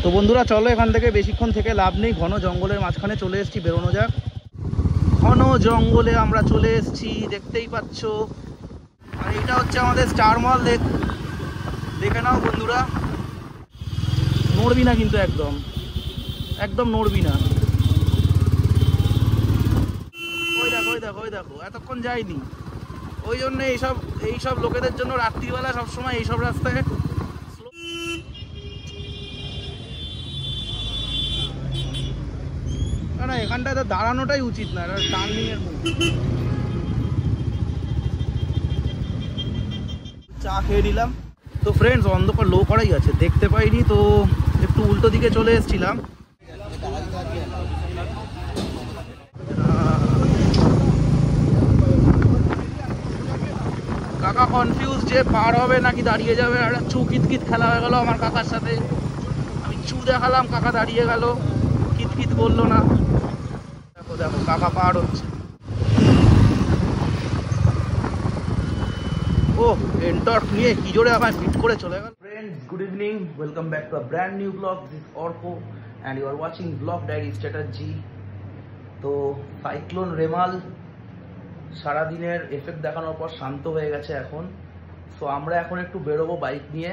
তো বন্ধুরা চলো, এখান থেকে বেশিক্ষণ থেকে লাভ নেই, ঘন জঙ্গলের মাঝখানে চলে এসেছি, বেরোনো যাক। ঘন জঙ্গলে আমরা চলে এসেছি, দেখতেই পাচ্ছ। আর এটা হচ্ছে আমাদের স্টার মল, দেখে নাও বন্ধুরা। নড়বি না কিন্তু, একদম একদম নড়বি না। ওই দেখো ওই দেখো ওই দেখো, এতক্ষণ যাইনি। ওই জন্য এইসব লোকেদের জন্য রাত্রিবেলা সবসময় এইসব রাস্তায় না, এখানটায় তো দাঁড়ানোটাই উচিত না, এটা টার্নিং এর মুখ। চা খেয়ে নিলাম। তো ফ্রেন্ডস, অন্ধকার লো করাই আছে, দেখতে পাইনি, তো একটু উল্টো দিকে চলে এসেছিলাম। কাকা কনফিউজ যে পার হবে নাকি দাঁড়িয়ে যাবে। আর চু কিতকিত খেলা হয়ে গেল আমার কাকার সাথে। আমি চু দেখালাম, কাকা দাঁড়িয়ে গেল, কিতকিত বললো না। দেখো দেখো, কাকা পার হচ্ছে। ও এন্টর্ক নিয়ে কি জোরে আমায় ফিট করে চলে গেল। Friends, good evening, welcome back to a brand new blog. This Arko and you are watching blog diary Chatterjee. তো সাইক্লোন রেমাল সারাদিনের এফেক্ট দেখানোর পর শান্ত হয়ে গেছে এখন। সো আমরা এখন একটু বেরোবো বাইক নিয়ে,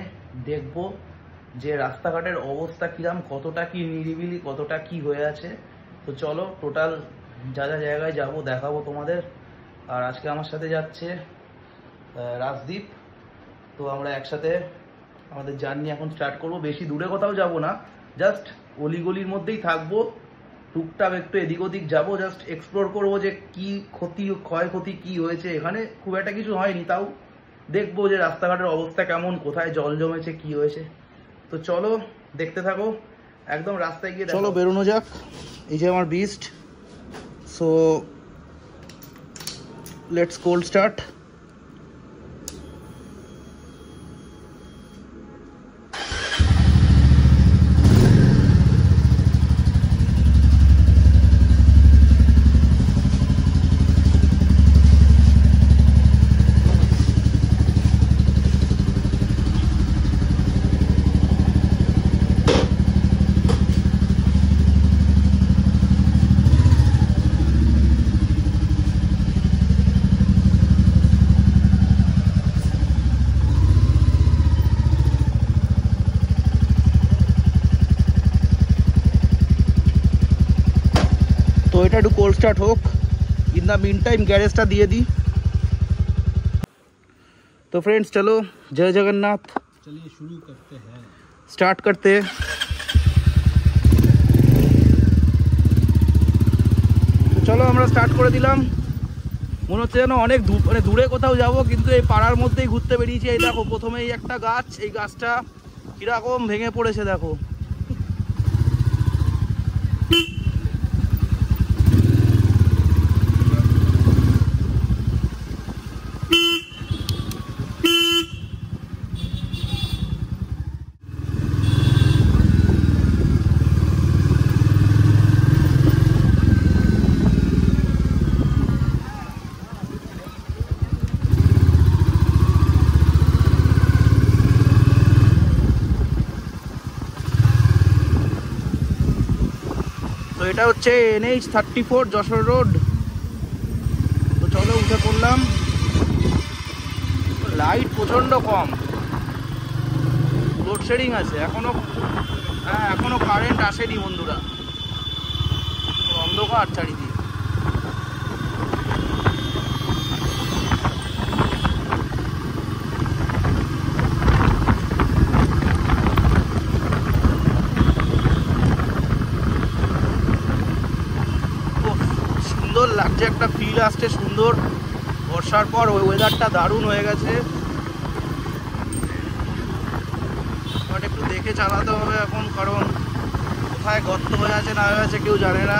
দেখবো যে রাস্তাঘাটের অবস্থা কিরাম, কতটা কি নিরিবিলি, কতটা কি হয়ে আছে। তো চলো, টোটাল যা যা জায়গায় যাব দেখাবো তোমাদের। আর আজকে আমার সাথে যাচ্ছে রাজদীপ। তো আমরা একসাথে আমাদের জার্নি এখন স্টার্ট করবো। বেশি দূরে কোথাও যাব না, জাস্ট অলিগলির মধ্যেই থাকবো। টুকটাক একটু এদিক ওদিক যাবো, জাস্ট এক্সপ্লোর করবো যে কি ক্ষয়ক্ষতি কি হয়েছে। এখানে খুব একটা কিছু হয়নি, তাও দেখবো যে রাস্তাঘাটের অবস্থা কেমন, কোথায় জল জমেছে, কি হয়েছে। তো চলো দেখতে থাকো, একদম রাস্তায় গিয়ে চলো বেরোনো যাক। এই যে আমার beast, so let's cold start. তো এটা একটু কোল্ড স্টার্ট হোক, ইন দ্য মিন টাইম গ্যারেজটা দিয়ে দিই। तो फ्रेंड्स चलो, जय जगन्नाथ, चलिए शुरू करते हैं, स्टार्ट करते हैं। तो चलो আমরা স্টার্ট করে দিলাম। মনে হচ্ছে যেন অনেক মানে দূরে কোথাও যাব, কিন্তু এই পাড়ার মধ্যেই ঘুরতে বেরিয়েছি। এই দেখো, প্রথমেই একটা গাছ, এই গাছটা কিরকম ভেঙে পড়েছে দেখো। তো এটা হচ্ছে NH-34 যশোর রোড। তো চলো উঠে পড়লাম। লাইট প্রচন্ড কম, লোডশেডিং আছে এখনো। হ্যাঁ, এখনো কারেন্ট আসেনি বন্ধুরা, অন্ধকার চারিদিকে। সুন্দর লাগছে, একটা ফিল আসছে সুন্দর। বর্ষার পর ওই ওয়েদারটা দারুণ হয়ে গেছে। বাট একটু দেখে চালাতে হবে এখন, কারণ কোথায় গর্ত হয়ে আছে না হয়ে আছে কেউ জানে না।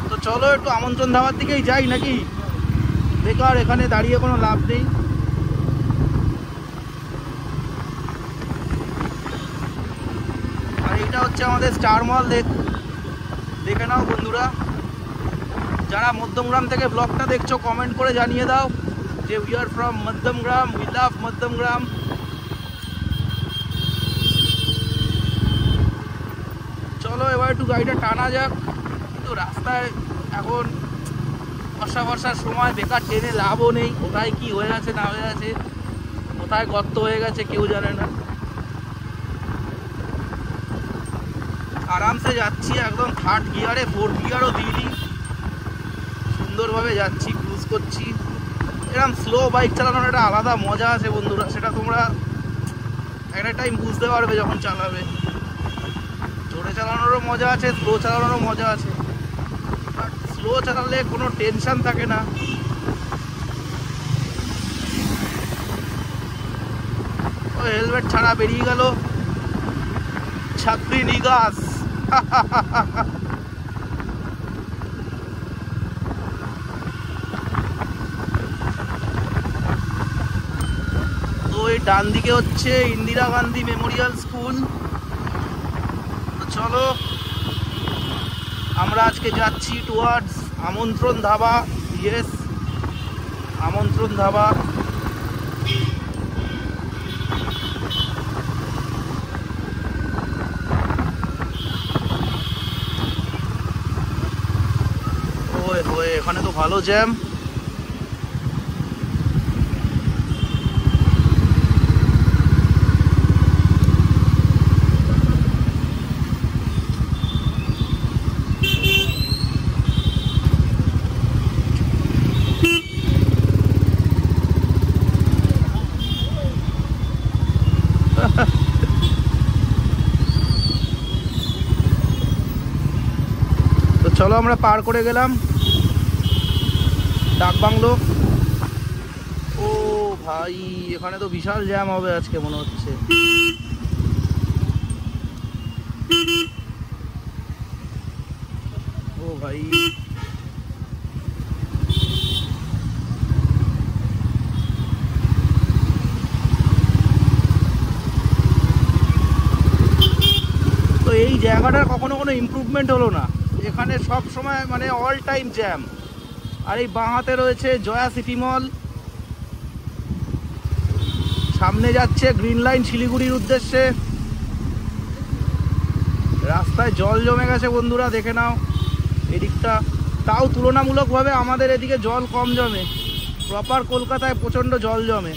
তো চলো একটু আমন্ত্রণ ধাবার দিকেই যাই নাকি, বেকার এখানে দাঁড়িয়ে কোনো লাভ নেই। আর এটা হচ্ছে আমাদের স্টার মল, দেখে নাও বন্ধুরা। যারা মধ্যমগ্রাম থেকে ব্লগটা দেখছো কমেন্ট করে জানিয়ে দাও যে we are from Madhyamgram, we love Madhyamgram. চলো এবার একটু গাড়িটা টানা যাক, কিন্তু রাস্তায় এখন বর্ষার সময় বেকার ট্রেনে লাভও নেই। কোথায় কি হয়ে আছে না হয়ে আছে, কোথায় গর্ত হয়ে গেছে কেউ জানে না। আরামসে যাচ্ছি একদম থার্ড গিয়ারে, ফোর্থ গিয়ারও দিইনি, সুন্দরভাবে যাচ্ছি, ক্রুজ করছি। এরকম স্লো বাইক চালানোর একটা আলাদা মজা আছে বন্ধুরা, সেটা তোমরা একটা টাইম বুঝতে পারবে যখন চালাবে। জোরে চালানোরও মজা আছে, স্লো চালানোরও মজা আছে। বাট স্লো চালালে কোনো টেনশন থাকে না। ও হেলমেট ছাড়া বেরিয়ে গেল, ছাত্রী নিগাস। তো এই ডান দিকে হচ্ছে ইন্দিরা গান্ধী মেমোরিয়াল স্কুল। তো চলো আমরা আজকে যাচ্ছি টুয়ার্ডস আমন্ত্রণ ধাবা। ইয়েস, আমন্ত্রণ ধাবা। ওয়ে এখানে তো ভালো জ্যাম। তো চলো আমরা পার করে গেলাম ডাকবাংলো। ও ভাই এখানে তো বিশাল জ্যাম হবে আজকে মনে হচ্ছে। ও ভাই তো এই জায়গাটার কখনো কোনো ইমপ্রুভমেন্ট হলো না। এখানে সব সময় মানে অল টাইম জ্যাম। আর এই বাঁ হাতে রয়েছে জয়া সিটি মল, সামনে যাচ্ছে গ্রিন লাইন শিলিগুড়ির উদ্দেশ্যে। রাস্তায় জল জমে গেছে বন্ধুরা, দেখে নাও এদিকটা। তাও তুলনামূলকভাবে আমাদের এদিকে জল কম জমে, প্রপার কলকাতায় প্রচণ্ড জল জমে।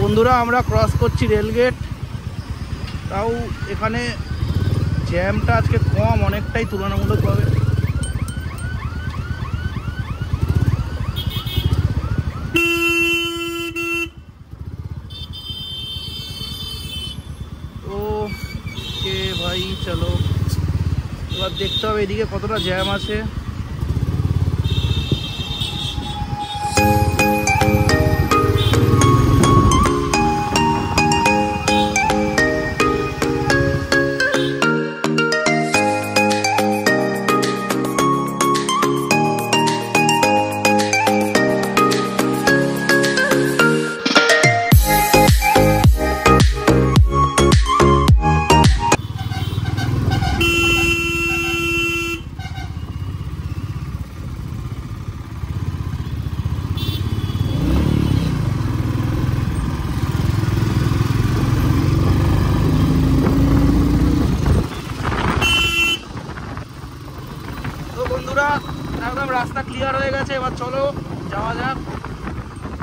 বন্ধুরা আমরা ক্রস করছি রেলগেট। তাও এখানে জ্যামটা আজকে কম অনেকটাই তুলনামূলকভাবে। ও কে ভাই চলো এবার দেখতে হবে এদিকে কতটা জ্যাম আছে। একদম রাস্তা ক্লিয়ার হয়ে গেছে, এবার চলো যাওয়া যাক।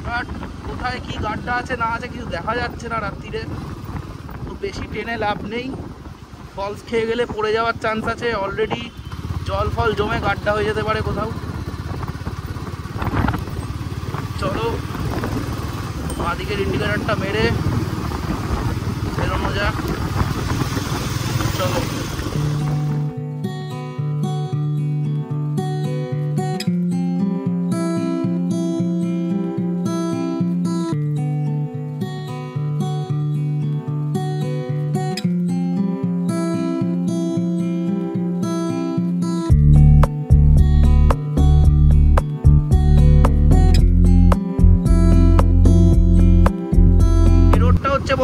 বাট কোথায় কি গাড্ডা আছে না আছে কিছু দেখা যাচ্ছে না রাত্রিরে, তো বেশি ট্রেনে লাভ নেই। ফলস খেয়ে গেলে পড়ে যাওয়ার চান্স আছে, অলরেডি জল ফল জমে গাড্ডা হয়ে যেতে পারে কোথাও। চলো বাঁদিকের ইন্ডিকেটারটা মেরে বেরোনো যাক, চলো।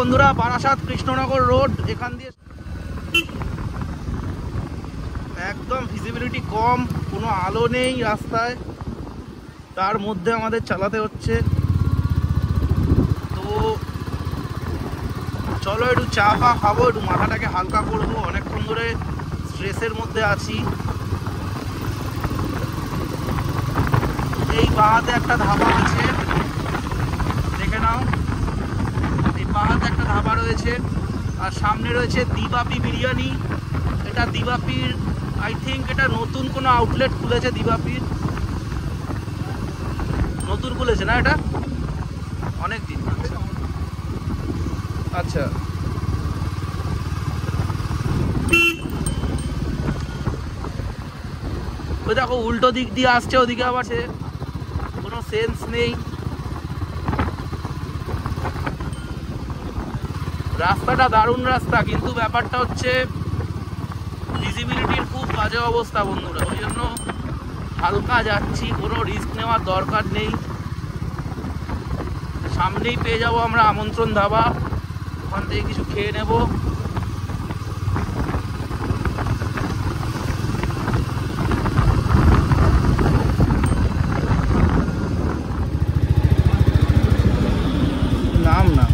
বন্ধুরা বারাসাত কৃষ্ণনগর রোড, এখান দিয়ে একদম ভিজিবিলিটি কম, কোনো আলো নেই রাস্তায়, তার মধ্যে আমাদের চালাতে হচ্ছে। তো চলো একটু চা ফা খাবো, একটু মাথাটাকে হালকা করবো, অনেকক্ষণ ধরে স্ট্রেসের মধ্যে আছি। এই বাঁহাতে একটা ধাবা আছে, দেখে নাও, এই বাঁহাতে একটা ধাবা রয়েছে, আর সামনে রয়েছে দিবাপি বিরিয়ানি। এটা দিবাপির, আই থিঙ্ক এটা নতুন কোনো আউটলেট খুলেছে, দিবাপির নতুন খুলেছে না, এটা অনেক দিন। আচ্ছা ওই দেখো উল্টো দিক দিয়ে আসছে, ওদিকে আবার সে কোনো সেন্স নেই। রাস্তাটা দারুণ রাস্তা, কিন্তু ব্যাপারটা হচ্ছে ভিজিবিলিটির খুব বাজে অবস্থা বন্ধুরা, ওই জন্য হালকা যাচ্ছি, কোনো রিস্ক নেওয়ার দরকার নেই। সামনেই পেয়ে যাব আমরা আমন্ত্রণ ধাবা, ওখান থেকে কিছু খেয়ে নেব। নাম না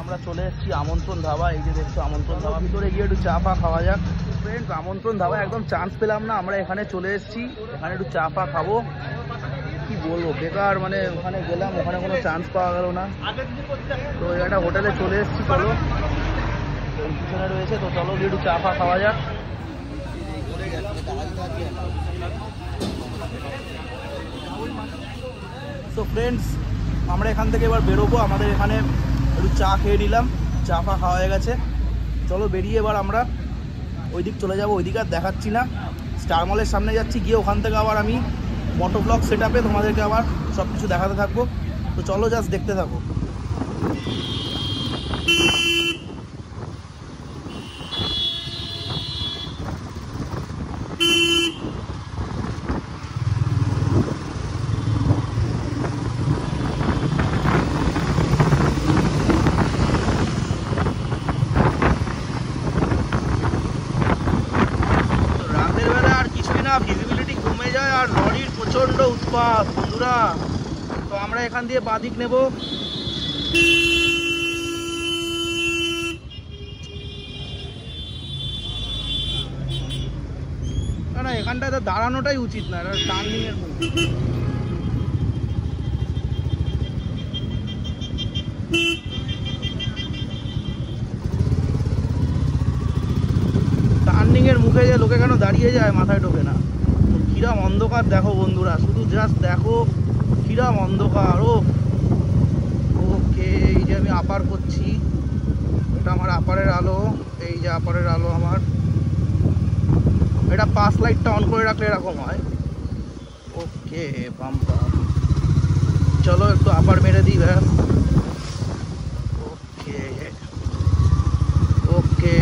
আমরা চলে এসেছি আমন্ত্রণ ধাবা। এই যে দেখছো আমন্ত্রণ ধাবা, ভিতরে গিয়ে একটু চা ফা খাওয়া যাক। ফ্রেন্ডস আমন্ত্রণ ধাবা একদম চান্স পেলাম না, আমরা এখানে চলে এসেছি, এখানে একটু চা ফা খাবো। কি বলবো, বেকার, মানে ওখানে গেলাম, ওখানে কোনো চান্স পাওয়া গেল না। তো একটা হোটেলে চলে এসেছি, চলো পিছনে রয়েছে, তো চলো গিয়ে একটু চা ফা খাওয়া যাক। তো ফ্রেন্ডস আমরা এখান থেকে এবার বেরোবো, আমাদের এখানে একটু চা খেয়ে নিলাম, চা ফা খাওয়া হয়ে গেছে। চলো বেরিয়ে এবার আমরা ওই দিক চলে যাবো, ওইদিকে আর দেখাচ্ছি না, স্টার মলের সামনে যাচ্ছি, গিয়ে ওখান থেকে আবার আমি মোটো ব্লগ সেট আপে তোমাদেরকে আবার সব কিছু দেখাতে থাকবো। তো চলো জাস্ট দেখতে থাকো। ভিজিবিলিটি কমে যায় আর লরির প্রচন্ড উৎপাত বন্ধুরা। তো আমরা এখান দিয়ে বাঁদিক নেব, না এখানটায় তো দাঁড়ানোটাই উচিত না, টার্নিং এর মুখ। টার্নিং এর মুখে যে লোকে কেন দাঁড়িয়ে যায় মাথায় ঢোকে না। কিরাম অন্ধকার দেখো বন্ধুরা, শুধু জাস্ট দেখো কিরাম অন্ধকার। ওকে এই যে আমি আপার করছি, এটা আমার আপারের আলো, এই যে আপারের আলো আমার, এটা পাস লাইটটা অন করে রাখলে এরকম হয়। ওকে বাম্পার, চলো একটু আপার মেরে দিই ব্যাস। ওকে ওকে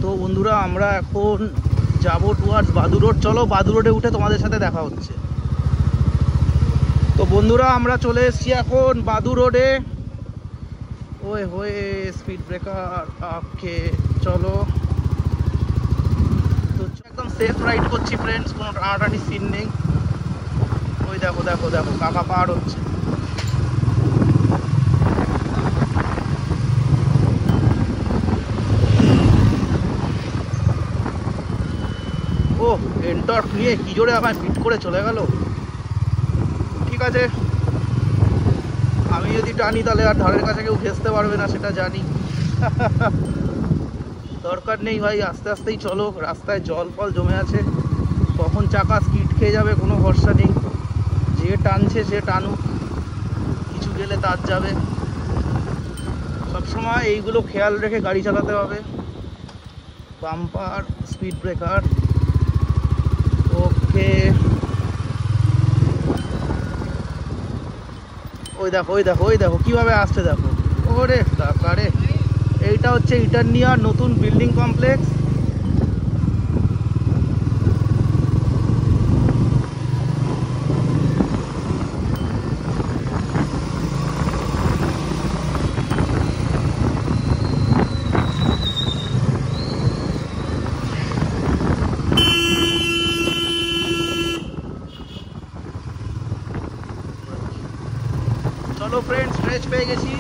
তো বন্ধুরা আমরা এখন যাবো টুয়ার্ডস বাদুর রোড। চলো বাদুর রোডে উঠে তোমাদের সাথে দেখা হচ্ছে। তো বন্ধুরা আমরা চলে এসেছি এখন বাদুর রোডে। ওয়ে হয়ে স্পিড ব্রেকার, ওকে চলো। তো একদম সেফ রাইড করছি ফ্রেন্ডস, কোনো টানাটানি সিন নেই। ওই দেখো দেখো দেখো কাকা পার হচ্ছে। ও এন্টর্ক নিয়ে কি জোরে আমায় পিট করে চলে গেল। ঠিক আছে, আমি যদি টানি তাহলে আর ধারের কাছে কেউ ঘেঁচতে পারবে না, সেটা জানি। দরকার নেই ভাই, আস্তে আস্তেই চলো, রাস্তায় জল ফল জমে আছে, কখন চাকা স্কিড খেয়ে যাবে কোনো ভরসা নেই। যে টানছে সে টানুক, কিছু গেলে তার যাবে। সবসময় এইগুলো খেয়াল রেখে গাড়ি চালাতে হবে। বাম্পার, স্পিড ব্রেকার, ওকে, ওই দেখো ওই দেখো ওই দেখো কিভাবে আসছে দেখো। ওরে কাকারে, এইটা হচ্ছে ইটারনিয়ার নতুন বিল্ডিং কমপ্লেক্স। চলো ফ্রেন্ড, স্ট্রেচ পেয়ে গেছি।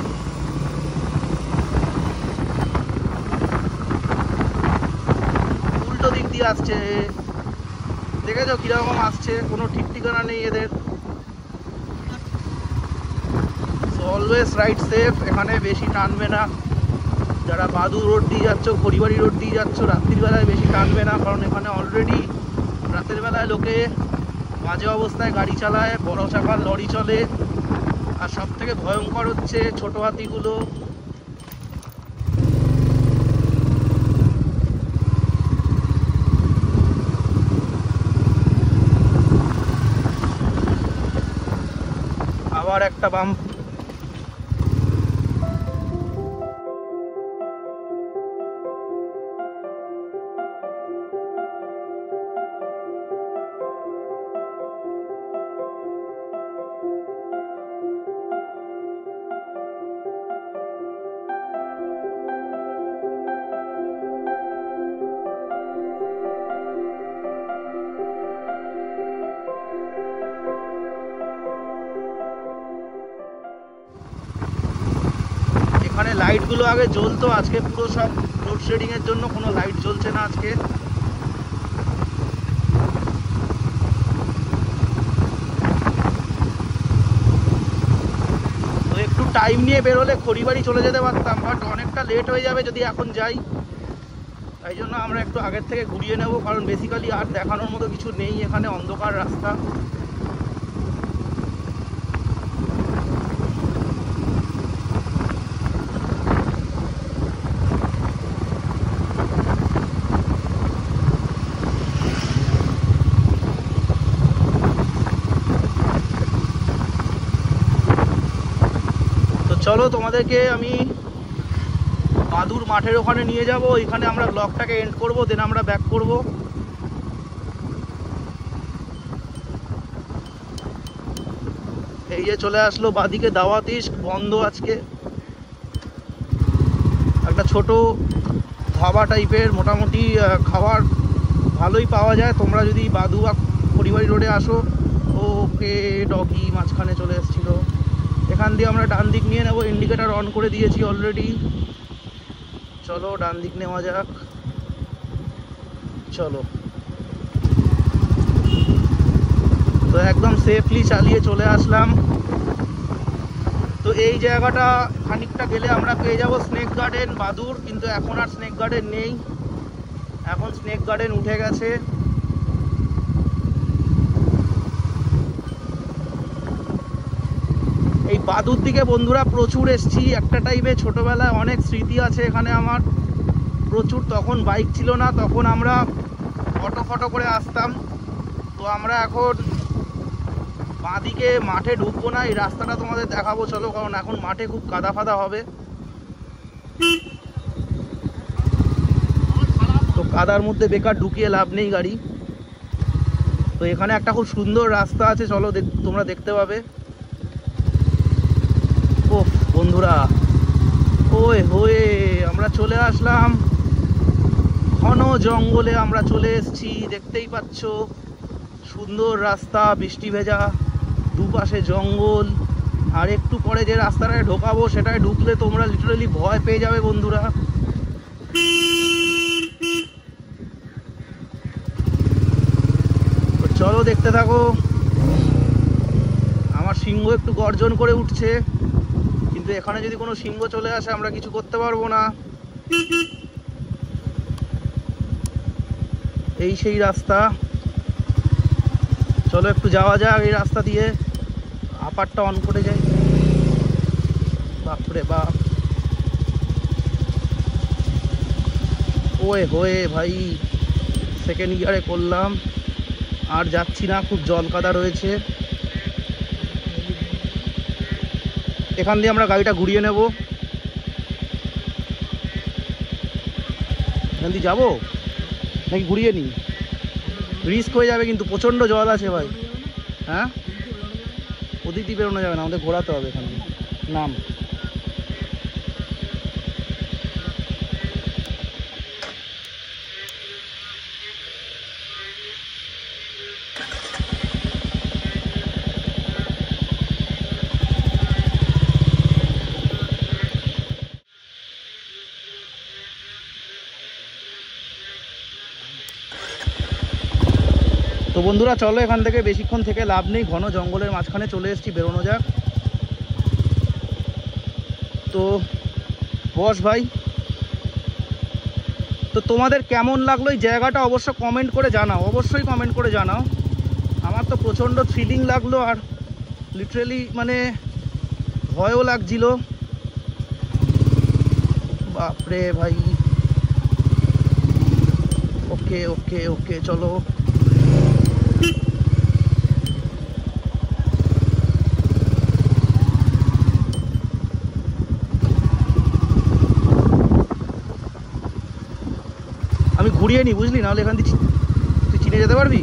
উল্টো দিক দিয়ে আসছে, দেখেছো কিরকম আসছে, কোনো ঠিক ঠিকানা নেই এদের। অলওয়েজ রাইড সেফ, এখানে বেশি টানবে না। যারা বাদু রোড দিয়ে যাচ্ছ, খড়িবাড়ি রোড দিয়ে যাচ্ছ, রাত্রির বেলায় বেশি টানবে না, কারণ এখানে অলরেডি রাতের বেলায় লোকে বাজে অবস্থায় গাড়ি চালায়, বড় চাকার লরি চলে। আর সব থেকে ভয়ঙ্কর হচ্ছে ছোট হাতিগুলো। আবার একটা বাম্প। এখানে লাইটগুলো আগে জ্বলতো, আজকে পুরো সব লোডশেডিং এর জন্য কোনো লাইট জ্বলছে না আজকে। তো একটু টাইম নিয়ে বেরোলে খড়িবাড়ি চলে যেতে পারতাম, বাট অনেকটা লেট হয়ে যাবে যদি এখন যাই। তাই জন্য আমরা একটু আগের থেকে ঘুরিয়ে নেব, কারণ বেসিক্যালি আর দেখানোর মতো কিছু নেই এখানে, অন্ধকার রাস্তা। চলো তোমাদেরকে আমি বাদুর মাঠের ওখানে নিয়ে যাব, এখানে আমরা ব্লগটাকে এন্ড করব, দেন আমরা ব্যাক করব। এই যে চলে আসলো বাদিকে দাওয়াত ইস্ক, বন্ধ আজকে। একটা ছোট ধাবা টাইপের, মোটামুটি খাবার ভালোই পাওয়া যায় তোমরা যদি বাদু বা খড়িবাড়ি রোডে আসো। ওকে, ডগি মাঝখানে চলে এসেছিলো। এখান দিয়ে আমরা ডান দিক নিয়ে নেব, ইন্ডিকেটার অন করে দিয়েছি অলরেডি। চলো ডান দিক নেওয়া যাক, চলো। তো একদম সেফলি চালিয়ে চলে আসলাম। তো এই জায়গাটা খানিকটা গেলে আমরা পেয়ে যাব স্নেক গার্ডেন বাদুর, কিন্তু এখন আর স্নেক গার্ডেন নেই, এখন স্নেক গার্ডেন উঠে গেছে। এই বাদুর দিকে বন্ধুরা প্রচুর এসছি একটা টাইমে, ছোটবেলায় অনেক স্মৃতি আছে এখানে আমার প্রচুর। তখন বাইক ছিল না, তখন আমরা অটো ফটো করে আসতাম। তো আমরা এখন বাঁদিকে মাঠে ঢুকবো না, এই রাস্তাটা তোমাদের দেখাবো চলো, কারণ এখন মাঠে খুব কাদা ফাদা হবে। তো কাদার মধ্যে বেকার ঢুকিয়ে লাভ নেই গাড়ি। তো এখানে একটা খুব সুন্দর রাস্তা আছে, চলো তোমরা দেখতে পাবে। ও বন্ধুরা, ওই হয়ে আমরা চলে আসলাম ঘন জঙ্গলে, আমরা চলে এসেছি, দেখতেই পাচ্ছ সুন্দর রাস্তা, বৃষ্টি ভেজা, দুপাশে জঙ্গল। আর একটু পরে যে রাস্তাটায় ঢোকাবো সেটায় ঢুকলে তোমরা লিটারালি ভয় পেয়ে যাবে বন্ধুরা। চলো দেখতে থাকো। আমার সিংহ একটু গর্জন করে উঠছে, কিন্তু এখানে যদি কোনো সিংহ চলে আসে আমরা কিছু করতে পারবো না। এই সেই রাস্তা, চলো একটু যাওয়া যাক এই রাস্তা দিয়ে। আপারটা অন করে যাই, বাপরে বাপ। ওয়ে হয়ে ভাই, সেকেন্ড গিয়ারে করলাম। আর যাচ্ছি না, খুব জল কাদা রয়েছে। এখান দিয়ে আমরা গাড়িটা ঘুরিয়ে নেব। এখান দিয়ে যাবো নাকি ঘুরিয়ে নিই? রিস্ক হয়ে যাবে কিন্তু, প্রচণ্ড জল আছে ভাই। হ্যাঁ, ওদিক দিয়ে বেরোনো যাবে না, আমাদের ঘোরাতে হবে এখান দিয়ে। নাম তো বন্ধুরা, চলো এখান থেকে বেশিক্ষণ থেকে লাভ নেই, ঘন জঙ্গলের মাঝখানে চলে এসেছি, বেরোনো যাক। তো বস ভাই, তো তোমাদের কেমন লাগলো এই জায়গাটা অবশ্য কমেন্ট করে জানাও, অবশ্যই কমেন্ট করে জানাও। আমার তো প্রচণ্ড থ্রিলিং লাগলো, আর লিটারেলি মানে ভয়ও লাগছিল। বাপরে ভাই। ওকে ওকে ওকে, চলো। আমি ঘুরিয়ে নি, বুঝলি, নাহলে এখান দিয়ে তুই চিনে যেতে পারবি।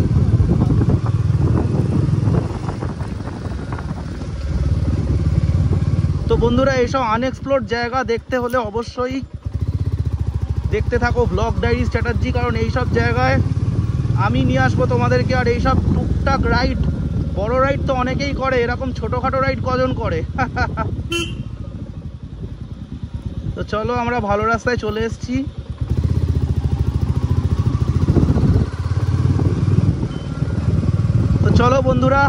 তো বন্ধুরা, এইসব আনএক্সপ্লোর্ড জায়গা দেখতে হলে অবশ্যই দেখতে থাকো ব্লগ ডায়েরিজ চ্যাটার্জি, কারণ এইসব জায়গায় আমি নিয়ে আসবো তোমাদেরকে। আর এইসব টুকটাক রাইড, বড় রাইড তো অনেকেই করে, এরকম ছোটোখাটো রাইড কজন করে? তো চলো, আমরা ভালো রাস্তায় চলে এসেছি। তো চলো বন্ধুরা,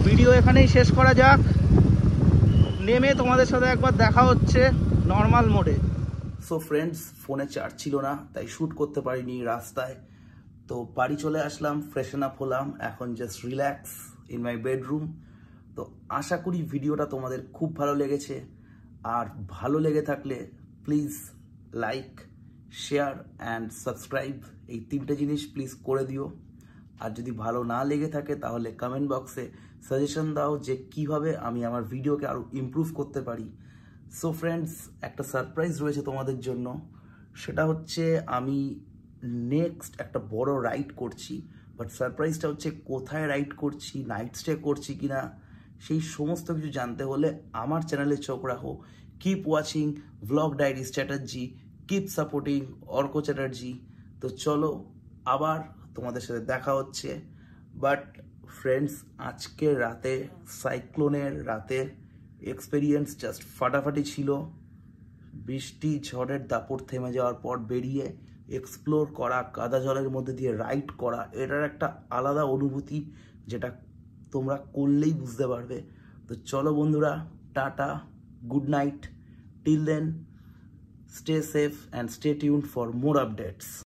ভিডিও এখানেই শেষ করা যাক। নেমে তোমাদের সাথে একবার দেখা হচ্ছে নর্মাল মোডে। সো ফ্রেন্ডস, ফোনে চার্জ ছিল না, তাই শ্যুট করতে পারিনি রাস্তায়। তো বাড়ি চলে আসলাম, ফ্রেশন আপ হলাম, এখন just relax in my bedroom. তো আশা করি ভিডিওটা তোমাদের খুব ভালো লেগেছে। আর ভালো লেগে থাকলে please like, share and subscribe, এই তিনটে জিনিস প্লিজ করে দিও। আর যদি ভালো না লেগে থাকে তাহলে কমেন্ট বক্সে সাজেশন দাও যে কিভাবে আমি আমার ভিডিওকে আরও ইমপ্রুভ করতে পারি। সো ফ্রেন্ডস, একটা সারপ্রাইজ রয়েছে তোমাদের জন্য। সেটা হচ্ছে আমি নেক্সট একটা বড় রাইড করছি, বাট সারপ্রাইজটা হচ্ছে কোথায় রাইড করছি, নাইট স্টে করছি কিনা, সেই সমস্ত কিছু জানতে হলে আমার চ্যানেলে চোখ রাখো। Keep watching blog diaries Chatterjee, keep supporting Arko Chatterjee. তো চলো, আবার তোমাদের সাথে দেখা হচ্ছে। বাট ফ্রেন্ডস, আজকের রাতে, সাইক্লোনের রাতের এক্সপেরিয়েন্স জাস্ট ফাটাফাটি ছিল। বৃষ্টি ঝড়ের দাপট থেমে যাওয়ার পর বেরিয়ে এক্সপ্লোর করা, কাদা জলের মধ্যে দিয়ে রাইড করা, এটার একটা আলাদা অনুভূতি, যেটা তোমরা করলেই বুঝতে পারবে। তো চলো বন্ধুরা, tata, good night, till then stay safe and stay tuned for more updates.